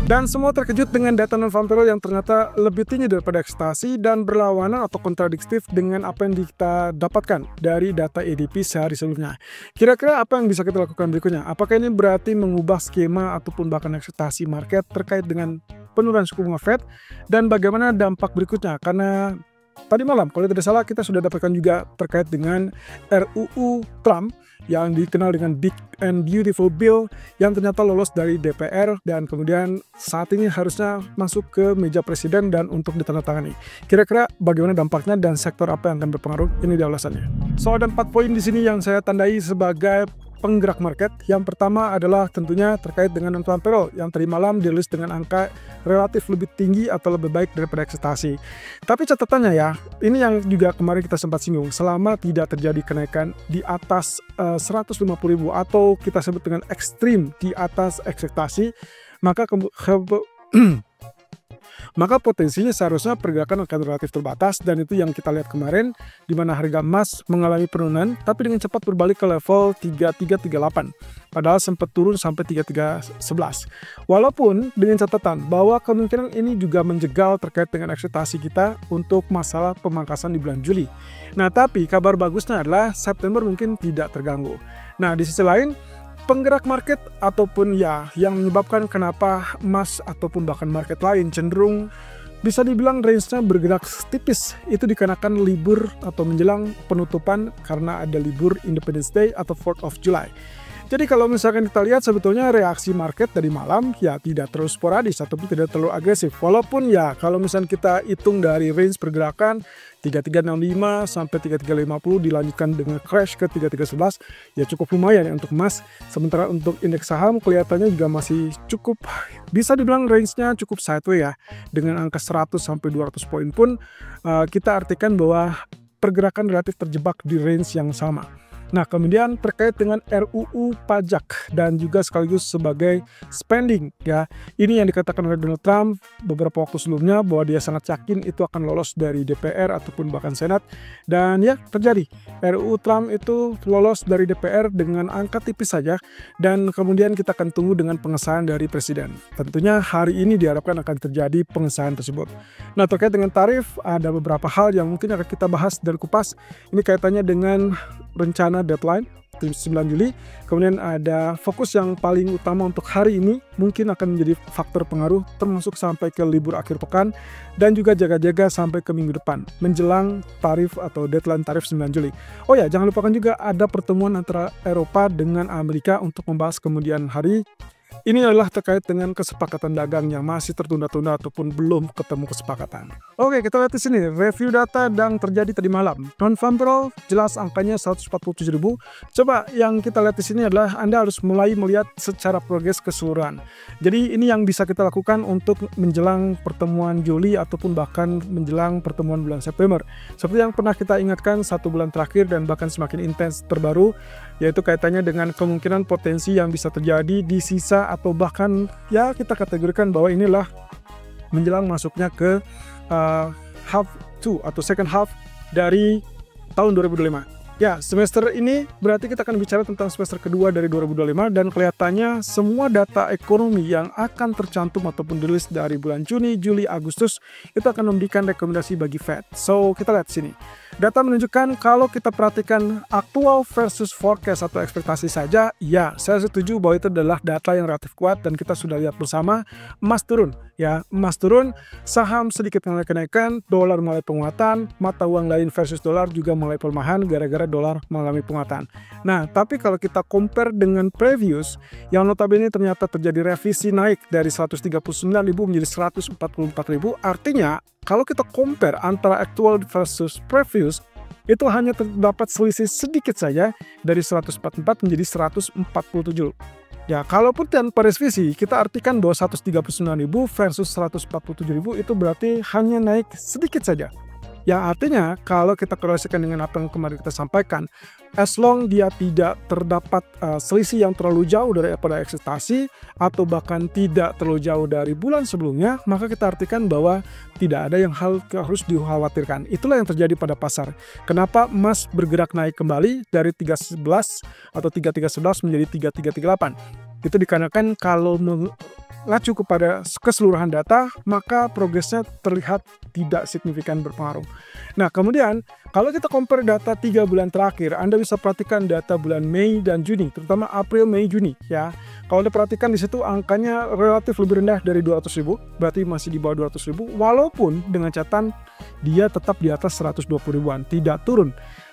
Dan semua terkejut dengan data non-farm payroll yang ternyata lebih tinggi daripada ekspektasi dan berlawanan atau kontradiktif dengan apa yang kita dapatkan dari data ADP sehari sebelumnya. Kira-kira apa yang bisa kita lakukan berikutnya? Apakah ini berarti mengubah skema ataupun bahkan ekspektasi market terkait dengan penurunan suku bunga Fed, dan bagaimana dampak berikutnya? Karena tadi malam kalau tidak salah kita sudah dapatkan juga terkait dengan RUU Trump yang dikenal dengan Big and Beautiful Bill yang ternyata lolos dari DPR dan kemudian saat ini harusnya masuk ke meja presiden dan untuk ditandatangani. Kira-kira bagaimana dampaknya dan sektor apa yang akan berpengaruh? Ini dia ulasannya. So ada 4 poin di sini yang saya tandai sebagai penggerak market. Yang pertama adalah tentunya terkait dengan non-farm payroll yang tadi malam dirilis dengan angka relatif lebih tinggi atau lebih baik daripada ekspektasi. Tapi catatannya ya, ini yang juga kemarin kita sempat singgung, selama tidak terjadi kenaikan di atas 150.000 atau kita sebut dengan ekstrim di atas ekspektasi, maka potensinya seharusnya pergerakan akan relatif terbatas, dan itu yang kita lihat kemarin di mana harga emas mengalami penurunan tapi dengan cepat berbalik ke level 3338 padahal sempat turun sampai 3311. Walaupun dengan catatan bahwa kemungkinan ini juga menjegal terkait dengan ekspektasi kita untuk masalah pemangkasan di bulan Juli. Nah, tapi kabar bagusnya adalah September mungkin tidak terganggu. Nah, di sisi lain penggerak market ataupun ya yang menyebabkan kenapa emas ataupun bahkan market lain cenderung bisa dibilang range-nya bergerak tipis itu dikarenakan libur atau menjelang penutupan karena ada libur Independence Day atau 4th of July. Jadi kalau misalkan kita lihat sebetulnya reaksi market dari malam ya tidak terlalu sporadis ataupun tidak terlalu agresif. Walaupun ya kalau misalkan kita hitung dari range pergerakan 3365 sampai 3350 dilanjutkan dengan crash ke 3311 ya cukup lumayan ya untuk emas. Sementara untuk indeks saham kelihatannya juga masih cukup bisa dibilang range-nya cukup sideways ya. Dengan angka 100 sampai 200 poin pun kita artikan bahwa pergerakan relatif terjebak di range yang sama. Nah, kemudian terkait dengan RUU pajak dan juga sekaligus sebagai spending ya. Ini yang dikatakan oleh Donald Trump beberapa waktu sebelumnya bahwa dia sangat yakin itu akan lolos dari DPR ataupun bahkan Senat. Dan ya terjadi. RUU Trump itu lolos dari DPR dengan angka tipis saja dan kemudian kita akan tunggu dengan pengesahan dari presiden. Tentunya hari ini diharapkan akan terjadi pengesahan tersebut. Nah, terkait dengan tarif ada beberapa hal yang mungkin akan kita bahas dan kupas. Ini kaitannya dengan rencana deadline 9 Juli. Kemudian ada fokus yang paling utama untuk hari ini mungkin akan menjadi faktor pengaruh termasuk sampai ke libur akhir pekan dan juga jaga-jaga sampai ke minggu depan menjelang tarif atau deadline tarif 9 Juli. Oh ya, jangan lupakan juga ada pertemuan antara Eropa dengan Amerika untuk membahas kemudian hari. Ini adalah terkait dengan kesepakatan dagang yang masih tertunda-tunda ataupun belum ketemu kesepakatan. Oke, kita lihat di sini review data yang terjadi tadi malam. Non-farm payroll jelas angkanya 147.000. Coba yang kita lihat di sini adalah Anda harus mulai melihat secara progres keseluruhan. Jadi ini yang bisa kita lakukan untuk menjelang pertemuan Juli ataupun bahkan menjelang pertemuan bulan September. Seperti yang pernah kita ingatkan 1 bulan terakhir dan bahkan semakin intens terbaru, yaitu kaitannya dengan kemungkinan potensi yang bisa terjadi di sisa atau bahkan ya kita kategorikan bahwa inilah menjelang masuknya ke half 2 atau second half dari tahun 2025. Ya, semester ini berarti kita akan bicara tentang semester kedua dari 2025 dan kelihatannya semua data ekonomi yang akan tercantum ataupun dirilis dari bulan Juni, Juli, Agustus itu akan memberikan rekomendasi bagi Fed. So, kita lihat sini. Data menunjukkan kalau kita perhatikan aktual versus forecast atau ekspektasi saja, ya saya setuju bahwa itu adalah data yang relatif kuat dan kita sudah lihat bersama emas turun. Ya, emas turun, saham sedikit mengalami kenaikan, dolar mulai penguatan, mata uang lain versus dolar juga mulai pelemahan gara-gara dolar mengalami penguatan. Nah, tapi kalau kita compare dengan previous, yang notabene ternyata terjadi revisi naik dari 139.000 menjadi 144.000, artinya kalau kita compare antara actual versus previous, itu hanya terdapat selisih sedikit saja dari 144 menjadi 147. Ya, kalaupun tanpa revisi, kita artikan bahwa 139.000 versus 147.000 itu berarti hanya naik sedikit saja. Ya, artinya kalau kita korelasikan dengan apa yang kemarin kita sampaikan, as long dia tidak terdapat selisih yang terlalu jauh daripada ekspektasi atau bahkan tidak terlalu jauh dari bulan sebelumnya, maka kita artikan bahwa tidak ada yang harus dikhawatirkan. Itulah yang terjadi pada pasar. Kenapa emas bergerak naik kembali dari 311 atau 3311 menjadi 3338? Itu dikarenakan kalau mengacu kepada keseluruhan data, maka progresnya terlihat tidak signifikan berpengaruh. Nah, kemudian kalau kita compare data 3 bulan terakhir, Anda bisa perhatikan data bulan Mei dan Juni, terutama April, Mei, Juni ya. Kalau Anda perhatikan di situ angkanya relatif lebih rendah dari 200.000, berarti masih di bawah 200.000, walaupun dengan catatan dia tetap di atas 120.000-an, tidak turun.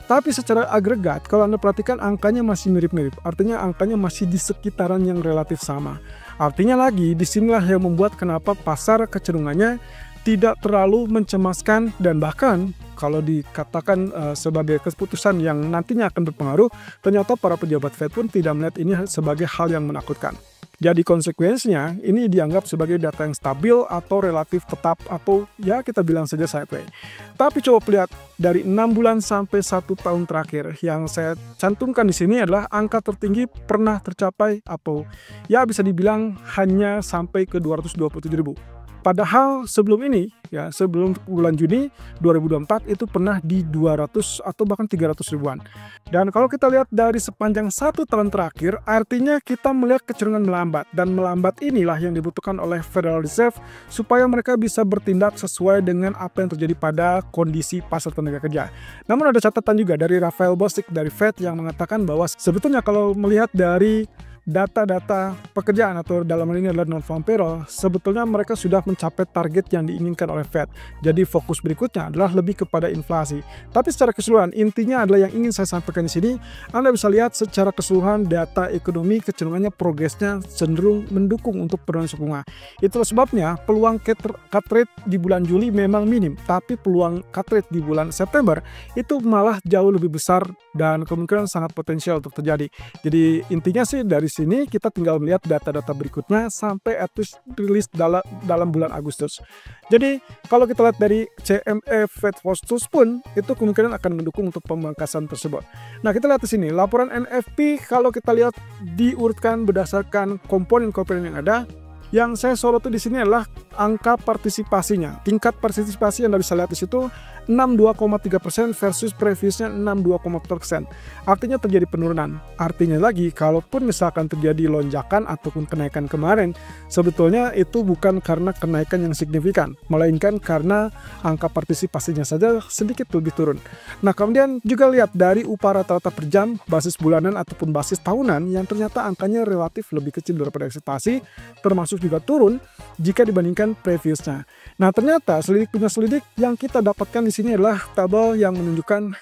Tapi secara agregat, kalau Anda perhatikan angkanya masih mirip-mirip, artinya angkanya masih di sekitaran yang relatif sama. Artinya lagi, disinilah yang membuat kenapa pasar kecenderungannya tidak terlalu mencemaskan, dan bahkan kalau dikatakan sebagai keputusan yang nantinya akan berpengaruh, ternyata para pejabat Fed pun tidak melihat ini sebagai hal yang menakutkan. Jadi konsekuensinya ini dianggap sebagai data yang stabil atau relatif tetap, atau ya kita bilang saja sideways. Tapi coba lihat dari 6 bulan sampai 1 tahun terakhir, yang saya cantumkan di sini adalah angka tertinggi pernah tercapai atau ya bisa dibilang hanya sampai ke 227.000. Padahal sebelum ini, ya sebelum bulan Juni 2024 itu pernah di 200 atau bahkan 300 ribuan. Dan kalau kita lihat dari sepanjang 1 tahun terakhir, artinya kita melihat kecenderungan melambat. Dan melambat inilah yang dibutuhkan oleh Federal Reserve supaya mereka bisa bertindak sesuai dengan apa yang terjadi pada kondisi pasar tenaga kerja. Namun ada catatan juga dari Raphael Bostic dari Fed yang mengatakan bahwa sebetulnya kalau melihat dari data-data pekerjaan atau dalam hal ini adalah non-farm payroll, sebetulnya mereka sudah mencapai target yang diinginkan oleh Fed. Jadi fokus berikutnya adalah lebih kepada inflasi. Tapi secara keseluruhan intinya adalah yang ingin saya sampaikan di sini, Anda bisa lihat secara keseluruhan data ekonomi kecenderungannya progresnya cenderung mendukung untuk penurunan suku bunga. Itulah sebabnya peluang cut rate di bulan Juli memang minim, tapi peluang cut rate di bulan September itu malah jauh lebih besar dan kemungkinan sangat potensial untuk terjadi. Jadi intinya sih dari sini kita tinggal melihat data-data berikutnya sampai at least rilis dalam bulan Agustus. Jadi kalau kita lihat dari CME Fed Watch Tools pun itu kemungkinan akan mendukung untuk pemangkasan tersebut. Nah, kita lihat di sini laporan NFP kalau kita lihat diurutkan berdasarkan komponen-komponen yang ada. Yang saya sorot di sini adalah angka partisipasinya. Tingkat partisipasi yang Anda bisa lihat di situ 62,3% versus previousnya 62,4%. Artinya terjadi penurunan. Artinya lagi, kalaupun misalkan terjadi lonjakan ataupun kenaikan kemarin, sebetulnya itu bukan karena kenaikan yang signifikan, melainkan karena angka partisipasinya saja sedikit lebih turun. Nah, kemudian juga lihat dari upah rata-rata per jam, basis bulanan ataupun basis tahunan yang ternyata angkanya relatif lebih kecil daripada ekspektasi, termasuk juga turun jika dibandingkan previousnya. Nah, ternyata selidik punya selidik yang kita dapatkan di sini adalah tabel yang menunjukkan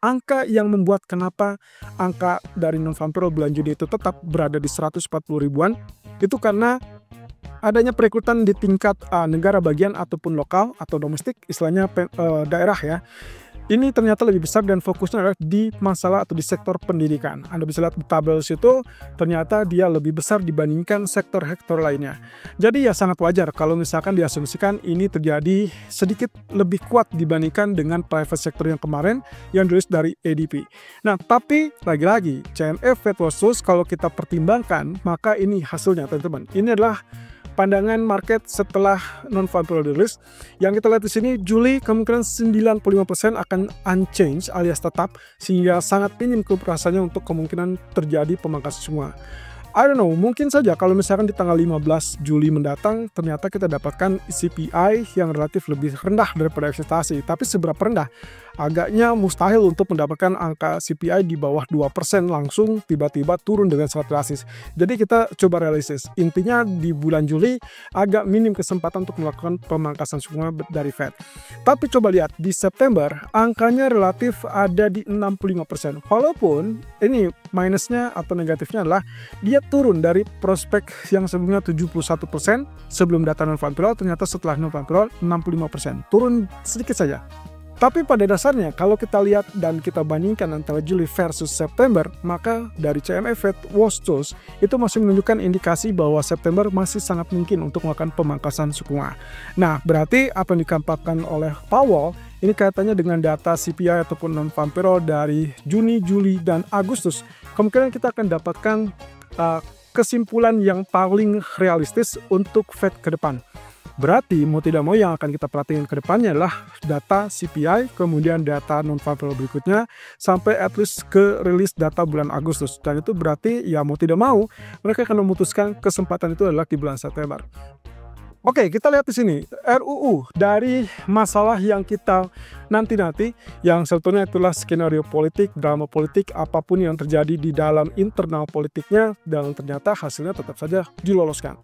angka yang membuat kenapa angka dari non-farm payroll bulan Juni itu tetap berada di 140 ribuan. Itu karena adanya perekrutan di tingkat negara bagian ataupun lokal atau domestik, istilahnya daerah ya. Ini ternyata lebih besar dan fokusnya adalah di masalah atau di sektor pendidikan. Anda bisa lihat di tabel situ, ternyata dia lebih besar dibandingkan sektor-sektor lainnya. Jadi ya sangat wajar kalau misalkan diasumsikan ini terjadi sedikit lebih kuat dibandingkan dengan private sector yang kemarin yang dirilis dari ADP. Nah, tapi lagi-lagi CME Fed Watch Tools kalau kita pertimbangkan, maka ini hasilnya teman-teman. Ini adalah pandangan market setelah non-farm payroll rilis. Yang kita lihat di sini Juli kemungkinan 95% akan unchanged alias tetap, sehingga sangat minim rasanya untuk kemungkinan terjadi pemangkasan semua. I don't know, mungkin saja kalau misalkan di tanggal 15 Juli mendatang ternyata kita dapatkan CPI yang relatif lebih rendah daripada ekspektasi. Tapi seberapa rendah? Agaknya mustahil untuk mendapatkan angka CPI di bawah 2% langsung tiba-tiba turun dengan sangat drastis. Jadi kita coba realistis. Intinya di bulan Juli agak minim kesempatan untuk melakukan pemangkasan suku bunga dari Fed. Tapi coba lihat di September angkanya relatif ada di 65%. Walaupun ini minusnya atau negatifnya adalah dia turun dari prospek yang sebelumnya 71% sebelum data non-farm payroll, ternyata setelah non-farm payroll 65%. Turun sedikit saja. Tapi pada dasarnya kalau kita lihat dan kita bandingkan antara Juli versus September, maka dari CME Fed Watch Tools itu masih menunjukkan indikasi bahwa September masih sangat mungkin untuk melakukan pemangkasan suku bunga. Nah, berarti apa yang dikampakkan oleh Powell ini kaitannya dengan data CPI ataupun non-farm payroll dari Juni, Juli, dan Agustus. Kemungkinan kita akan dapatkan kesimpulan yang paling realistis untuk Fed ke depan. Berarti mau tidak mau yang akan kita perhatikan ke depannya adalah data CPI, kemudian data non-farm payroll berikutnya, sampai at least ke rilis data bulan Agustus. Dan itu berarti ya mau tidak mau mereka akan memutuskan kesempatan itu adalah di bulan September. Oke, kita lihat di sini RUU dari masalah yang kita nanti yang sebetulnya itulah skenario politik, drama politik, apapun yang terjadi di dalam internal politiknya, dan ternyata hasilnya tetap saja diloloskan.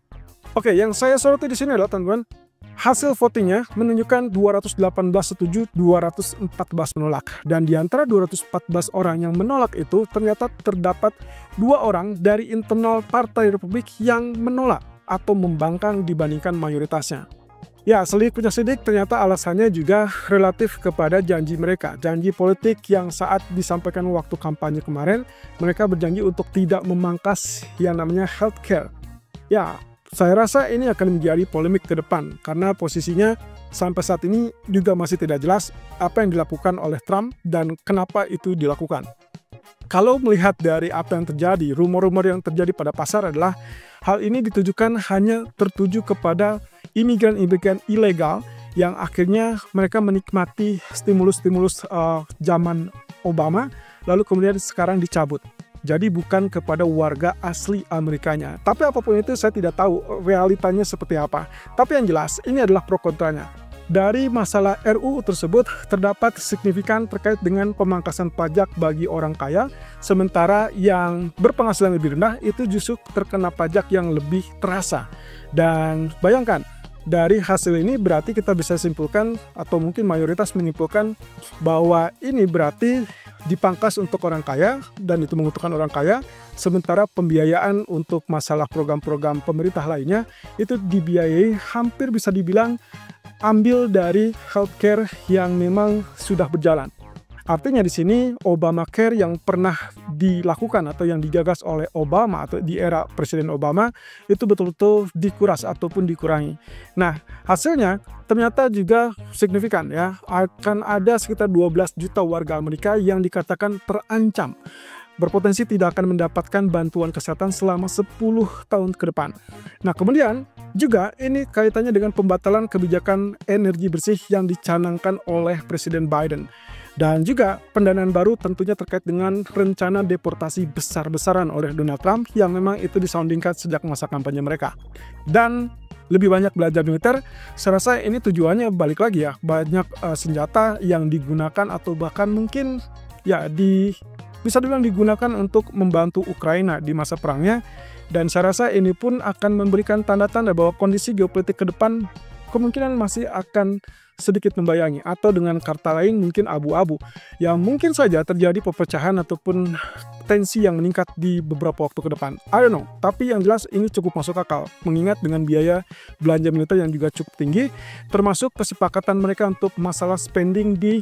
Oke, yang saya soroti di sini adalah teman-teman, hasil votingnya menunjukkan 218 setuju, 214 menolak. Dan di antara 214 orang yang menolak itu ternyata terdapat 2 orang dari internal Partai Republik yang menolak atau membangkang dibandingkan mayoritasnya. Ya, selik ternyata alasannya juga relatif kepada janji mereka. Janji politik yang saat disampaikan waktu kampanye kemarin, mereka berjanji untuk tidak memangkas yang namanya healthcare. Ya, saya rasa ini akan menjadi polemik ke depan karena posisinya sampai saat ini juga masih tidak jelas apa yang dilakukan oleh Trump dan kenapa itu dilakukan. Kalau melihat dari apa yang terjadi, rumor-rumor yang terjadi pada pasar adalah hal ini ditujukan hanya tertuju kepada imigran-imigran ilegal yang akhirnya mereka menikmati stimulus-stimulus zaman Obama, lalu kemudian sekarang dicabut. Jadi bukan kepada warga asli Amerikanya. Tapi apapun itu saya tidak tahu realitanya seperti apa. Tapi yang jelas ini adalah pro kontranya. Dari masalah RUU tersebut terdapat signifikan terkait dengan pemangkasan pajak bagi orang kaya, sementara yang berpenghasilan lebih rendah itu justru terkena pajak yang lebih terasa. Dan bayangkan, dari hasil ini berarti kita bisa simpulkan atau mungkin mayoritas menyimpulkan bahwa ini berarti dipangkas untuk orang kaya dan itu menguntungkan orang kaya, sementara pembiayaan untuk masalah program-program pemerintah lainnya itu dibiayai hampir bisa dibilang ambil dari healthcare yang memang sudah berjalan. Artinya di sini Obamacare yang pernah dilakukan atau yang digagas oleh Obama atau di era Presiden Obama itu betul-betul dikuras ataupun dikurangi. Nah, hasilnya ternyata juga signifikan ya. Akan ada sekitar 12 juta warga Amerika yang dikatakan terancam berpotensi tidak akan mendapatkan bantuan kesehatan selama 10 tahun ke depan. Nah, kemudian juga ini kaitannya dengan pembatalan kebijakan energi bersih yang dicanangkan oleh Presiden Biden. Dan juga pendanaan baru tentunya terkait dengan rencana deportasi besar-besaran oleh Donald Trump yang memang itu disoundingkan sejak masa kampanye mereka. Dan lebih banyak belajar militer, saya rasa ini tujuannya balik lagi ya, banyak senjata yang digunakan atau bahkan mungkin ya bisa dibilang digunakan untuk membantu Ukraina di masa perangnya. Dan saya rasa ini pun akan memberikan tanda-tanda bahwa kondisi geopolitik ke depan kemungkinan masih akan sedikit membayangi, atau dengan kata lain mungkin abu-abu yang mungkin saja terjadi perpecahan ataupun tensi yang meningkat di beberapa waktu ke depan. I don't know, tapi yang jelas ini cukup masuk akal mengingat dengan biaya belanja militer yang juga cukup tinggi, termasuk kesepakatan mereka untuk masalah spending di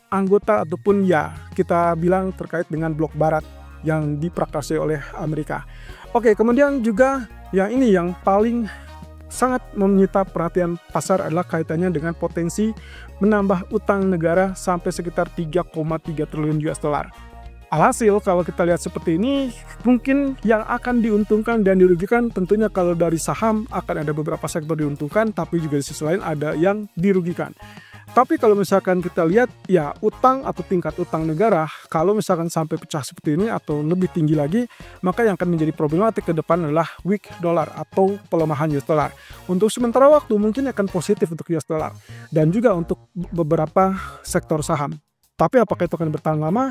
anggota ataupun ya kita bilang terkait dengan blok barat yang diprakarsai oleh Amerika. Oke, kemudian juga yang ini yang paling sangat menyita perhatian pasar adalah kaitannya dengan potensi menambah utang negara sampai sekitar 3,3 triliun US dollar. Alhasil kalau kita lihat seperti ini, mungkin yang akan diuntungkan dan dirugikan tentunya kalau dari saham akan ada beberapa sektor diuntungkan, tapi juga di sisi lain ada yang dirugikan. Tapi kalau misalkan kita lihat ya utang atau tingkat utang negara, kalau misalkan sampai pecah seperti ini atau lebih tinggi lagi, maka yang akan menjadi problematik ke depan adalah weak dollar atau pelemahan US dollar. Untuk sementara waktu mungkin akan positif untuk US dollar dan juga untuk beberapa sektor saham. Tapi apakah itu akan bertahan lama?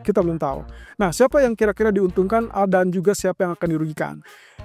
Kita belum tahu. Nah, siapa yang kira-kira diuntungkan dan juga siapa yang akan dirugikan?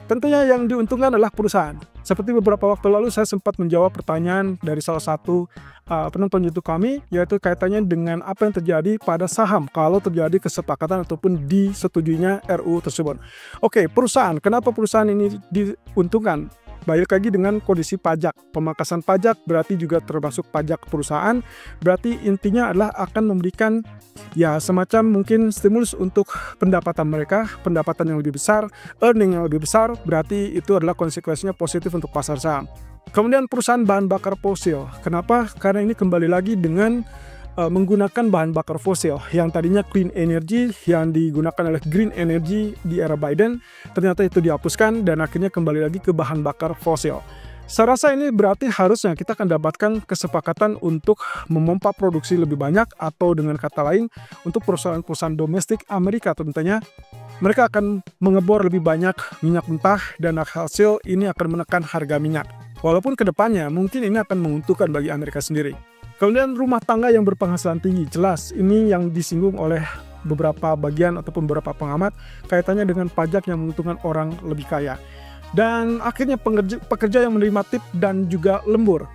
Tentunya yang diuntungkan adalah perusahaan. Seperti beberapa waktu lalu saya sempat menjawab pertanyaan dari salah satu penonton YouTube kami, yaitu kaitannya dengan apa yang terjadi pada saham kalau terjadi kesepakatan ataupun disetujuinya RUU tersebut. Oke, perusahaan. Kenapa perusahaan ini diuntungkan? Balik lagi dengan kondisi pajak. Pemangkasan pajak berarti juga termasuk pajak perusahaan. Berarti intinya adalah akan memberikan ya semacam mungkin stimulus untuk pendapatan mereka, pendapatan yang lebih besar, earning yang lebih besar. Berarti itu adalah konsekuensinya positif untuk pasar saham. Kemudian perusahaan bahan bakar fosil. Kenapa? Karena ini kembali lagi dengan menggunakan bahan bakar fosil yang tadinya clean energy yang digunakan oleh green energy di era Biden, ternyata itu dihapuskan dan akhirnya kembali lagi ke bahan bakar fosil. Saya rasa ini berarti harusnya kita akan dapatkan kesepakatan untuk memompa produksi lebih banyak, atau dengan kata lain untuk perusahaan-perusahaan domestik Amerika tentunya mereka akan mengebor lebih banyak minyak mentah dan hasil ini akan menekan harga minyak. Walaupun kedepannya mungkin ini akan menguntungkan bagi Amerika sendiri. Kemudian rumah tangga yang berpenghasilan tinggi, jelas ini yang disinggung oleh beberapa bagian ataupun beberapa pengamat kaitannya dengan pajak yang menguntungkan orang lebih kaya. Dan akhirnya pekerja yang menerima tip dan juga lembur.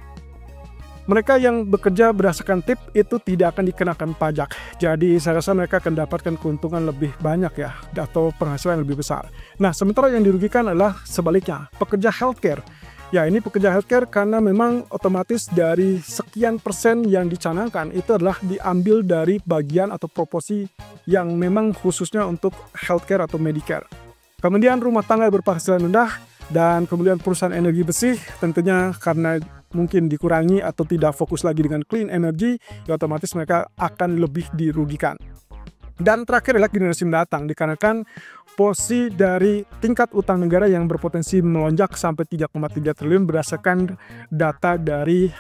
Mereka yang bekerja berdasarkan tip itu tidak akan dikenakan pajak. Jadi saya rasa mereka akan dapatkan keuntungan lebih banyak ya, atau penghasilan lebih besar. Nah, sementara yang dirugikan adalah sebaliknya, pekerja healthcare. Ya, ini pekerja healthcare karena memang otomatis dari sekian persen yang dicanangkan itu adalah diambil dari bagian atau proporsi yang memang khususnya untuk healthcare atau Medicare. Kemudian rumah tangga berpenghasilan rendah dan kemudian perusahaan energi bersih tentunya karena mungkin dikurangi atau tidak fokus lagi dengan clean energy, ya otomatis mereka akan lebih dirugikan. Dan terakhir adalah generasi mendatang, dikarenakan posisi dari tingkat utang negara yang berpotensi melonjak sampai 3,3 triliun berdasarkan data dari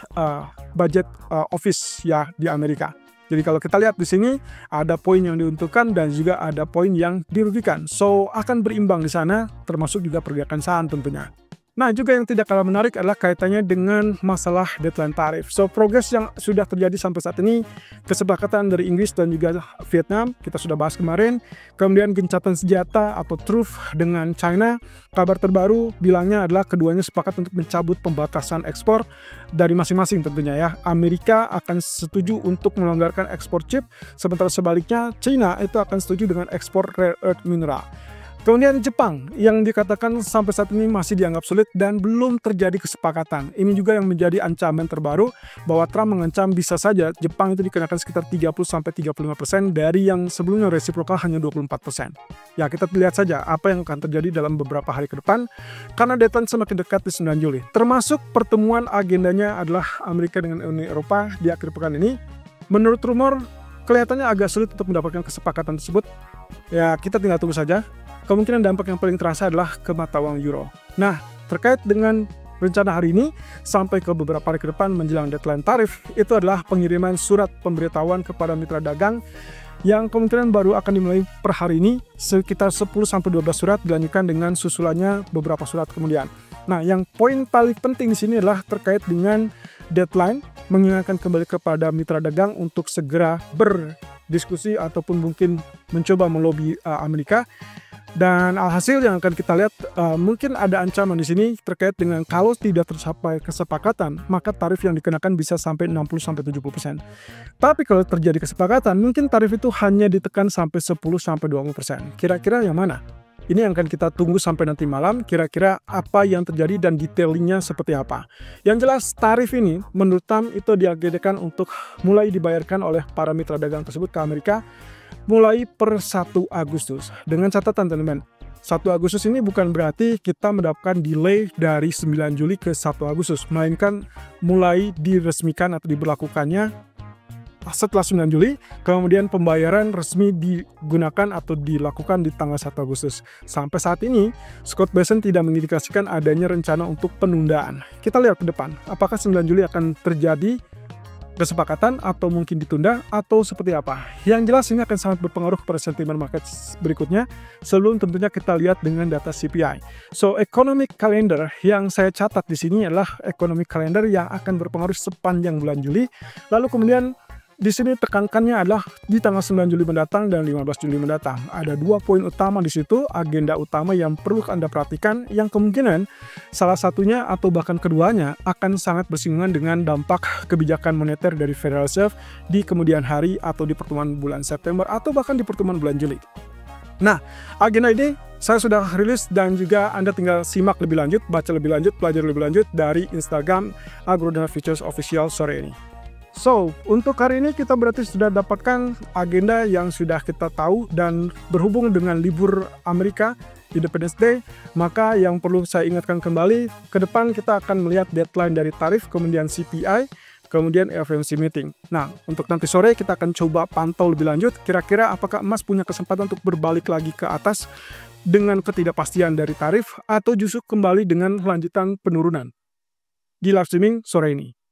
budget office ya di Amerika. Jadi kalau kita lihat di sini ada poin yang diuntungkan dan juga ada poin yang dirugikan. So akan berimbang di sana, termasuk juga pergerakan saham tentunya. Nah, juga yang tidak kalah menarik adalah kaitannya dengan masalah deadline tarif. So, progres yang sudah terjadi sampai saat ini, kesepakatan dari Inggris dan juga Vietnam, kita sudah bahas kemarin. Kemudian gencatan senjata atau truce dengan China. Kabar terbaru bilangnya adalah keduanya sepakat untuk mencabut pembatasan ekspor dari masing-masing tentunya ya. Amerika akan setuju untuk melonggarkan ekspor chip, sementara sebaliknya China itu akan setuju dengan ekspor rare earth mineral. Kemudian Jepang yang dikatakan sampai saat ini masih dianggap sulit dan belum terjadi kesepakatan. Ini juga yang menjadi ancaman terbaru bahwa Trump mengancam bisa saja Jepang itu dikenakan sekitar 30-35% dari yang sebelumnya resiprokal hanya 24%. Ya, kita lihat saja apa yang akan terjadi dalam beberapa hari ke depan karena deadline semakin dekat di 9 Juli. Termasuk pertemuan agendanya adalah Amerika dengan Uni Eropa di akhir pekan ini. Menurut rumor kelihatannya agak sulit untuk mendapatkan kesepakatan tersebut. Ya, kita tinggal tunggu saja. Kemungkinan dampak yang paling terasa adalah ke mata uang euro. Nah, terkait dengan rencana hari ini sampai ke beberapa hari ke depan menjelang deadline tarif, itu adalah pengiriman surat pemberitahuan kepada mitra dagang yang kemungkinan baru akan dimulai per hari ini, sekitar 10-12 surat dilanjutkan dengan susulannya beberapa surat kemudian. Nah, yang poin paling penting di sini adalah terkait dengan deadline, mengingatkan kembali kepada mitra dagang untuk segera berdiskusi ataupun mungkin mencoba melobi Amerika. Dan alhasil yang akan kita lihat mungkin ada ancaman di sini terkait dengan kalau tidak tercapai kesepakatan, maka tarif yang dikenakan bisa sampai 60-70%. Tapi kalau terjadi kesepakatan, mungkin tarif itu hanya ditekan sampai 10-20%. Kira-kira yang mana? Ini yang akan kita tunggu sampai nanti malam, kira-kira apa yang terjadi dan detailingnya seperti apa. Yang jelas tarif ini menurut Trump itu diagendakan untuk mulai dibayarkan oleh para mitra dagang tersebut ke Amerika mulai per 1 Agustus. Dengan catatan teman-teman, 1 Agustus ini bukan berarti kita mendapatkan delay dari 9 Juli ke 1 Agustus, melainkan mulai diresmikan atau diberlakukannya setelah 9 Juli, kemudian pembayaran resmi digunakan atau dilakukan di tanggal 1 Agustus. Sampai saat ini, Scott Bessent tidak mengindikasikan adanya rencana untuk penundaan. Kita lihat ke depan, apakah 9 Juli akan terjadi kesepakatan atau mungkin ditunda atau seperti apa. Yang jelas ini akan sangat berpengaruh pada sentimen market berikutnya sebelum tentunya kita lihat dengan data CPI. So, economic calendar yang saya catat di sini adalah economic calendar yang akan berpengaruh sepanjang bulan Juli. Lalu kemudian di sini tekankannya adalah di tanggal 9 Juli mendatang dan 15 Juli mendatang. Ada 2 poin utama di situ, agenda utama yang perlu Anda perhatikan, yang kemungkinan salah satunya atau bahkan keduanya akan sangat bersinggungan dengan dampak kebijakan moneter dari Federal Reserve di kemudian hari atau di pertemuan bulan September atau bahkan di pertemuan bulan Juli. Nah, agenda ini saya sudah rilis dan juga Anda tinggal simak lebih lanjut, baca lebih lanjut, pelajari lebih lanjut dari Instagram AgroDana Futures Official sore ini. So, untuk hari ini kita berarti sudah dapatkan agenda yang sudah kita tahu dan berhubung dengan libur Amerika, Independence Day, maka yang perlu saya ingatkan kembali, ke depan kita akan melihat deadline dari tarif, kemudian CPI, kemudian FOMC meeting. Nah, untuk nanti sore kita akan coba pantau lebih lanjut, kira-kira apakah emas punya kesempatan untuk berbalik lagi ke atas dengan ketidakpastian dari tarif, atau justru kembali dengan lanjutan penurunan. di live streaming sore ini.